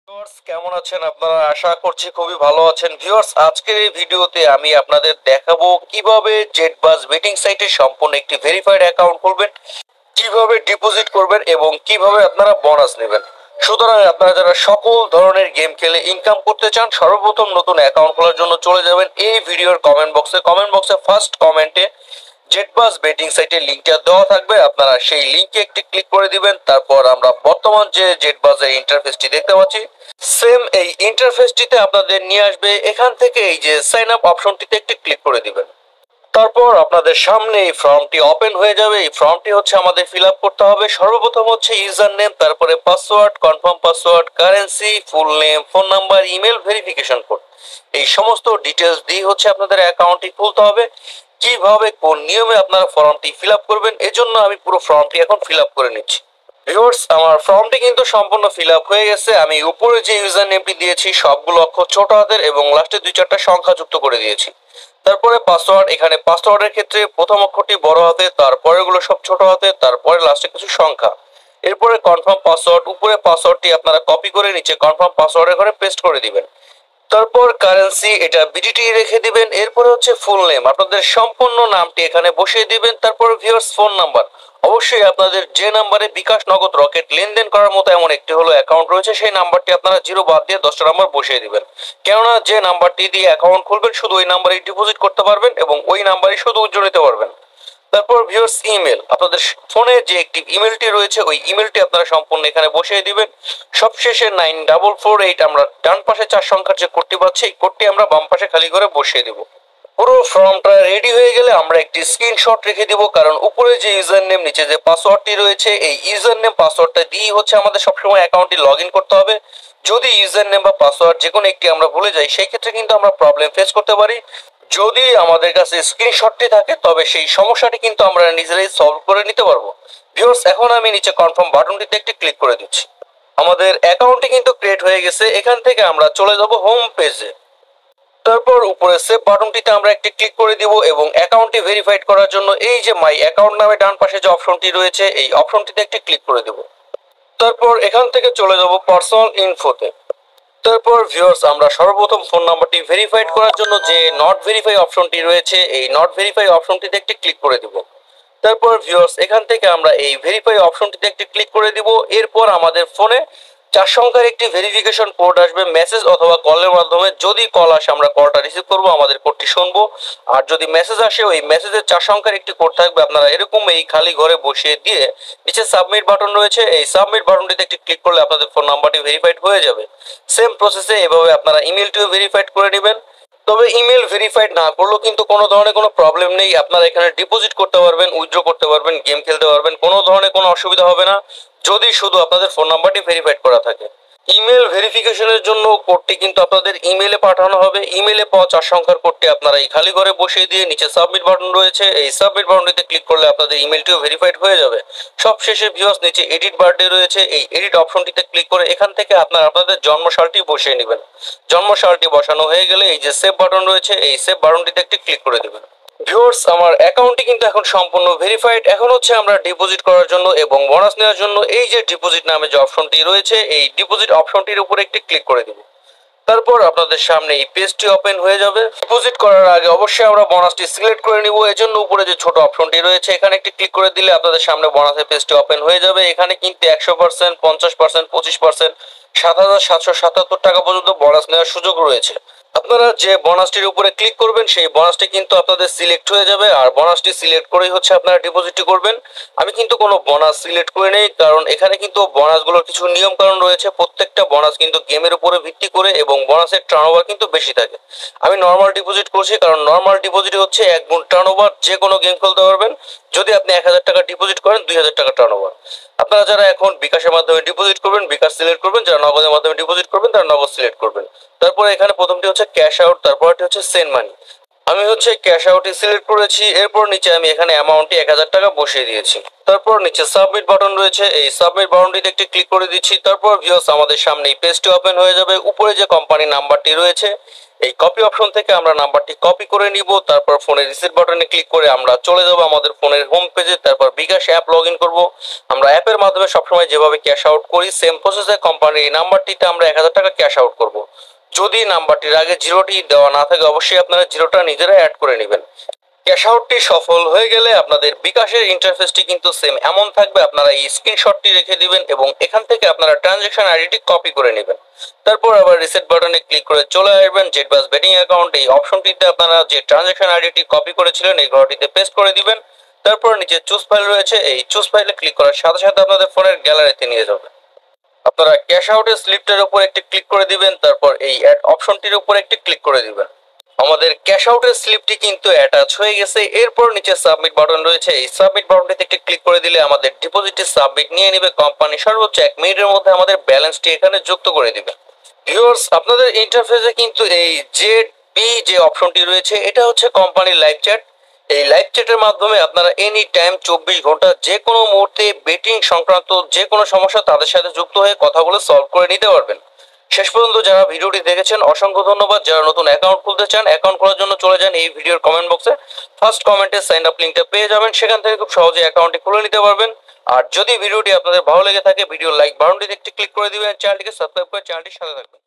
Viewers কেমন আছেন আপনারা? আশা করছি খুবই ভালো আছেন। ভিউয়ার্স আজকের এই ভিডিওতে আমি আপনাদের দেখাবো কিভাবে জেটবাস বেটিং সাইটে সম্পূর্ণ একটি ভেরিফাইড অ্যাকাউন্ট খুলবেন, কিভাবে ডিপোজিট করবেন এবং কিভাবে আপনারা বোনাস নেবেন। সুতরাং আপনারা যারা সকল ধরনের গেম খেলে ইনকাম করতে চান, সর্বপ্রথম নতুন অ্যাকাউন্ট খোলার জন্য চলে যাবেন এই ভিডিওর কমেন্ট বক্সে ফার্স্ট কমেন্টে জেটবাস বেটিং সাইটের লিংকটা দেওয়া থাকবে। আপনারা সেই লিংকে একটি ক্লিক করে দিবেন। তারপর আমরা বর্তমান যে জেটবাসের ইন্টারফেসটি দেখতে পাচ্ছি, সেম এই ইন্টারফেসটিতে আপনাদের নিয়ে আসবে। এখান থেকে এই যে সাইন আপ অপশনটিতে একটি ক্লিক করে দিবেন। তারপর আপনাদের সামনে এই ফর্মটি ওপেন হয়ে যাবে। এই ফর্মটি হচ্ছে আমাদের ফিল আপ করতে হবে। সর্বপ্রথম হচ্ছে ইউজার নেম, তারপরে password, confirm password, currency, full name, phone number, email, verification code, এই সমস্ত ডিটেলস দিয়ে হচ্ছে আপনাদের অ্যাকাউন্টটি খুলতে হবে। কিভাবে কোন নিয়মে আপনারা ফর্মটি ফিল আপ করবেন, এজন্য আমি পুরো ফর্মটি এখন ফিল আপ করে নিচ্ছি। ভিউয়ার্স আমার ফর্মটি কিন্তু সম্পূর্ণ ফিল আপ হয়ে গেছে। আমি উপরে যে ইউজার নেমটি দিয়েছি সবগুলো অক্ষর ছোট হাতের এবং লাস্টে 2-4টা সংখ্যা যুক্ত করে দিয়েছি। তারপরে পাসওয়ার্ড, এখানে পাসওয়ার্ডের ক্ষেত্রে প্রথম অক্ষরটি বড় হাতে, তারপরেগুলো সব ছোট হাতে, তারপরে লাস্টে কিছু সংখ্যা। এরপরে কনফার্ম পাসওয়ার্ড, উপরে পাসওয়ার্ডটি আপনারা কপি করে নিচে কনফার্ম পাসওয়ার্ডের ঘরে পেস্ট করে দিবেন। তারপর কারেন্সি, এটা বিডিটি রেখে দিবেন। এরপরে হচ্ছে ফুল নেম, আপনাদের সম্পূর্ণ নামটি এখানে বসিয়ে দিবেন। তারপর ভিউয়ার্স ফোন নাম্বার, অবশ্যই আপনাদের যে নাম্বারে বিকাশ, নগদ, রকেট লেনদেন করার মতো এমন একটি হলো অ্যাকাউন্ট রয়েছে, সেই নাম্বারটি আপনারা 0 বাদ দিয়ে 10টা নাম্বার বসিয়ে দিবেন। কেননা যে নাম্বারটি দিয়ে অ্যাকাউন্ট খুলবেন শুধু ওই নাম্বারেই ডিপোজিট করতে পারবেন এবং ওই নাম্বারই শুধু উজ্জ্বল নিতে পারবেন। তারপর ভিউয়ার্স ইমেল, আপনাদের ফোনে যে একটি ইমেলটি রয়েছে ওই ইমেলটি আপনারা সম্পূর্ণ এখানে বসিয়ে দিবেন। সবশেষে 9448, আমরা ডান পাশে 4 সংখ্যার যে কোডটি পাচ্ছি এই কোডটি আমরা বাম পাশে খালি করে বসিয়ে দিব। পুরো ফর্মটা রেডি হয়ে গেলে আমরা একটি স্ক্রিনশট রেখে দিব, কারণ উপরে যে ইউজার নেম নিচে যে পাসওয়ার্ডটি রয়েছে এই ইউজার নেম পাসওয়ার্ডটা দিয়ে হচ্ছে আমাদের সবসময় অ্যাকাউন্টটি লগ ইন করতে হবে। যদি ইউজার নেম বা পাসওয়ার্ড যে কোনো একটি আমরা ভুলে যাই সেই ক্ষেত্রে কিন্তু আমরা প্রবলেম ফেস করতে পারি। যদি আমাদের কাছে স্ক্রিনশটটি থাকে তবে সেই সমস্যাটি কিন্তু আমরা নিজেরাই সলভ করে নিতে পারবো। ভিউয়ার্স এখন আমি নিচে কনফার্ম বাটনটিতে একটি ক্লিক করে দিচ্ছি। আমাদের অ্যাকাউন্টটি কিন্তু ক্রিয়েট হয়ে গেছে। এখান থেকে আমরা চলে যাব হোম পেজে। তারপর উপরে সেভ বাটনটিতে আমরা একটি ক্লিক করে দিব এবং অ্যাকাউন্টটি ভেরিফাইড করার জন্য এই যে মাই অ্যাকাউন্ট নামে ডান পাশে যে অপশনটি রয়েছে এই অপশনটিতে একটি ক্লিক করে দেব। তারপর এখান থেকে চলে যাব পার্সোনাল ইনফোতে। তারপর ভিউয়ার্স আমরা সর্বপ্রথম ফোন নাম্বারটি ভেরিফাইড করার জন্য যে নট ভেরিফাই অপশনটি রয়েছে এই নট ভেরিফাই অপশনটিতে একটি ক্লিক করে দিব। তারপর ভিউয়ার্স এখান থেকে আমরা এই ভেরিফাই অপশনটিতে একটি ক্লিক করে দিব। এরপর আমাদের ফোনে 4 সংখ্যার একটি ভেরিফিকেশন কোড আসবে মেসেজ অথবা কলের মাধ্যমে। যদি কল আসে আমরা কলটা রিসিভ করব, আমাদের কোডটি শুনবো। আর যদি মেসেজ আসে ওই মেসেজের 4 সংখ্যার একটি কোড থাকবে। আপনারা এরকম এই খালি ঘরে বসিয়ে দিয়ে নিচে সাবমিট বাটন রয়েছে, এই সাবমিট বাটনটিতে একটি ক্লিক করলে আপনাদের ফোন নাম্বারটি ভেরিফাইড হয়ে যাবে। সেম প্রসেসে এভাবে আপনারা ইমেলটিও ভেরিফাইড করে নেবেন। তবে ইমেল ভেরিফাইড না করলেও কিন্তু কোনো ধরনের কোনো প্রবলেম নেই। আপনারা এখানে ডিপোজিট করতে পারবেন, উইথড্র করতে পারবেন, গেম খেলতে পারবেন, কোনো ধরনের কোনো অসুবিধা হবে না যদি শুধু আপনাদের ফোন নাম্বারটি ভেরিফাইড করা থাকে। ইমেল ভেরিফিকেশনের জন্য কোডটি কিন্তু আপনাদের ইমেলে পাঠানো হবে। ইমেলে পাওয়া 4 সংখ্যার কোডটি আপনারা এই খালি ঘরে বসিয়ে দিয়ে নিচে সাবমিট বাটন রয়েছে, এই সাবমিট বাটনটিতে ক্লিক করলে আপনাদের ইমেলটিও ভেরিফাইড হয়ে যাবে। সবশেষে ভিউয়ার্স নিচে এডিট বার্থডে রয়েছে, এই এডিট অপশনটিতে ক্লিক করে এখান থেকে আপনারা আপনাদের জন্মসালটি বসিয়ে নেবেন। জন্মসালটি বসানো হয়ে গেলে এই যে সেভ বাটন রয়েছে এই সেভ বাটনটিতে একটি ক্লিক করে দেবেন। ভিউয়ার্স আমার অ্যাকাউন্টটি কিন্তু এখন সম্পূর্ণ ভেরিফাইড। এখন হচ্ছে আমরা ডিপোজিট করার জন্য এবং বোনাস নেওয়ার জন্য এই যে ডিপোজিট নামে যে অপশনটি রয়েছে এই ডিপোজিট অপশনটির উপরে একটি ক্লিক করে দিব। তারপর আপনাদের সামনে এই পেজটি ওপেন হয়ে যাবে। ডিপোজিট করার আগে অবশ্যই আমরা বোনাসটি সিলেক্ট করে নিব, এজন্য উপরে যে ছোট অপশনটি রয়েছে এখানে একটি ক্লিক করে দিলে আপনাদের সামনে বোনাসের পেজটি ওপেন হয়ে যাবে। এখানে কিন্তু 100%, 50%, 25%, 7,777 টাকা পর্যন্ত বোনাস নেওয়ার সুযোগ রয়েছে। আপনারা যে বোনাসটির উপরে ক্লিক করবেন সেই বোনাসটি কিন্তু আপনাদের সিলেক্ট হয়ে যাবে, আর বোনাসটি সিলেক্ট করেই হচ্ছে আপনারা ডিপোজিটটি করবেন। আমি কিন্তু কোনো বোনাস সিলেক্ট করে নেই, কারণ এখানে কিন্তু বোনাসগুলোর কিছু নিয়ম কানুন রয়েছে। প্রত্যেকটা বোনাস কিন্তু গেমের উপরে ভিত্তি করে এবং বোনাসের টার্নওভার কিন্তু বেশি থাকে। আমি নর্মাল ডিপোজিট করছি, কারণ নর্মাল ডিপোজিট হচ্ছে 1 গুণ টার্নওভার, যে কোনো গেম খেলতে পারবেন। যদি আপনি 1000 টাকা ডিপোজিট করেন 2000 টাকা টার্নওভার। আপনারা যারা এখন বিকাশের মাধ্যমে ডিপোজিট করবেন বিকাশ সিলেক্ট করবেন, যারা নগদের মাধ্যমে ডিপোজিট করবেন তারা নগদ সিলেক্ট করবেন। তারপরে এখানে প্রথমটি হচ্ছে ক্যাশ আউট, তারপরটি হচ্ছে সেন্ড মানি। আমি হচ্ছে ক্যাশ আউটে সিলেক্ট করেছি, এরপর নিচে আমি এখানে অ্যামাউন্টটি 1000 টাকা বসিয়ে দিয়েছি। তারপর নিচে সাবমিট বাটন রয়েছে, এই সাবমিট বাটনটিতে একটি ক্লিক করে দিচ্ছি। তারপর ভিউয়ার্স আমাদের সামনে এই পেজটি ওপেন হয়ে যাবে। উপরে যে কোম্পানির নাম্বারটি রয়েছে এই কপি অপশন থেকে আমরা নাম্বারটি কপি করে নিব। তারপর ফোনের রিসিট বাটনে ক্লিক করে আমরা চলে যাব আমাদের ফোনের হোম পেজে। তারপর বিকাশ অ্যাপ লগ ইন করবো। আমরা অ্যাপের মাধ্যমে সবসময় যেভাবে ক্যাশ আউট করি সেম প্রসেসে কোম্পানির এই নাম্বারটিতে আমরা 1000 টাকা ক্যাশ আউট করব। যদি নাম্বারটির আগে জিরোটি দেওয়া না থাকে অবশ্যই আপনারা জিরোটা নিজেরা অ্যাড করে নেবেন। ক্যাশ আউটটি সফল হয়ে গেলে আপনাদের বিকাশের ইন্টারফেসটি কিন্তু সেম এমন থাকবে। আপনারা এই স্ক্রিনশটটি রেখে দিবেন এবং এখান থেকে আপনারা ট্রানজ্যাকশন আইডিটি কপি করে নেবেন। তারপর আবার রিসেট বাটনে ক্লিক করে চলে আসবেন জেটবাস বেটিং অ্যাকাউন্ট। এই অপশনটিতে আপনারা যে ট্রানজ্যাকশন আইডিটি কপি করেছিলেন এই ঘরটিতে পেস্ট করে দিবেন। তারপর নিচে চুজ ফাইল রয়েছে, এই চুজ ফাইলে ক্লিক করার সাথে সাথে আপনাদের ফোনের গ্যালারিতে নিয়ে যাবে। আপনারা ক্যাশ আউটের স্লিপটার উপর একটি ক্লিক করে দিবেন। তারপর এই অ্যাড অপশনটির উপর একটি ক্লিক করে দিবেন। আমাদের ক্যাশ আউটের স্লিপটি কিন্তু অ্যাটাচ হয়ে গেছে। এরপর নিচে সাবমিট বাটন রয়েছে, এই সাবমিট বাটনটিতে একটি ক্লিক করে দিলে আমাদের ডিপোজিটটি সাবমিট নিয়ে নেবে কোম্পানি। সর্বোচ্চ 1 মিনিটের মধ্যে আমাদের ব্যালেন্সটি এখানে যুক্ত করে দিবে। ভিউয়ার্স আপনাদের ইন্টারফেসে কিন্তু এই জেড বি যে অপশনটি রয়েছে এটা হচ্ছে কোম্পানির লাইভ চ্যাট। এই লাইভ চ্যাটের মাধ্যমে আপনারা এনি টাইম 24 ঘন্টা যে কোনো মুহূর্তে বেটিং সংক্রান্ত যে কোনো সমস্যা তাদের সাথে যুক্ত হয়ে কথা বলে সলভ করে নিতে পারবেন। শেষ পর্যন্ত যারা ভিডিওটি দেখেছেন অসংখ্য ধন্যবাদ। যারা নতুন অ্যাকাউন্ট খুলতে চান অ্যাকাউন্ট খোলার জন্য চলে যান এই ভিডিওর কমেন্ট বক্সে। ফার্স্ট কমেন্টে সাইন আপ লিঙ্কটা পেয়ে যাবেন, সেখান থেকে খুব সহজে অ্যাকাউন্টটি খুলে নিতে পারবেন। আর যদি ভিডিওটি আপনাদের ভালো লেগে থাকে ভিডিও লাইক বাটনটিতে একটি ক্লিক করে দিবেন, চ্যানেলটিকে সাবস্ক্রাইব করে চ্যানেলটির সাথে থাকবেন।